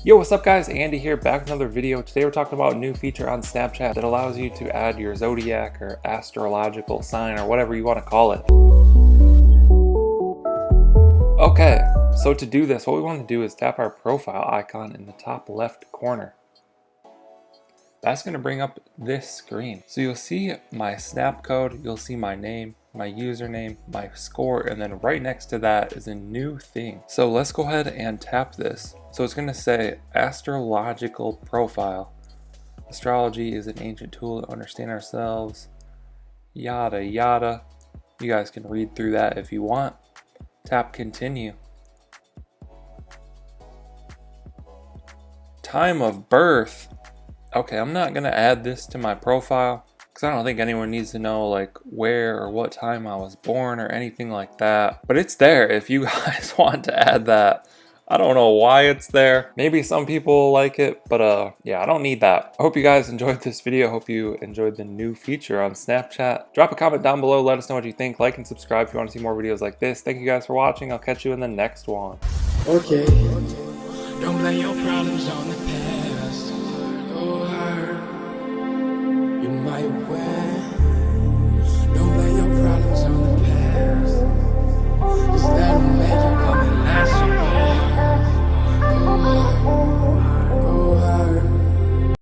Yo, what's up guys? Andy here, back with another video. Today we're talking about a new feature on Snapchat that allows you to add your zodiac or astrological sign or whatever you want to call it. Okay, so to do this, what we want to do is tap our profile icon in the top left corner. That's going to bring up this screen. So you'll see my snap code, you'll see my name, my username, my score, and then right next to that is a new thing. So let's go ahead and tap this. So it's going to say astrological profile. Astrology is an ancient tool to understand ourselves, yada yada. You guys can read through that if you want. Tap continue. Time of birth. Okay, I'm not gonna add this to my profile because I don't think anyone needs to know like where or what time I was born or anything like that. But it's there if you guys want to add that. I don't know why it's there. Maybe some people like it, but yeah, I don't need that. I hope you guys enjoyed this video. Hope you enjoyed the new feature on Snapchat. Drop a comment down below. Let us know what you think. Like and subscribe if you want to see more videos like this. Thank you guys for watching. I'll catch you in the next one. Okay. Don't blame your problems on the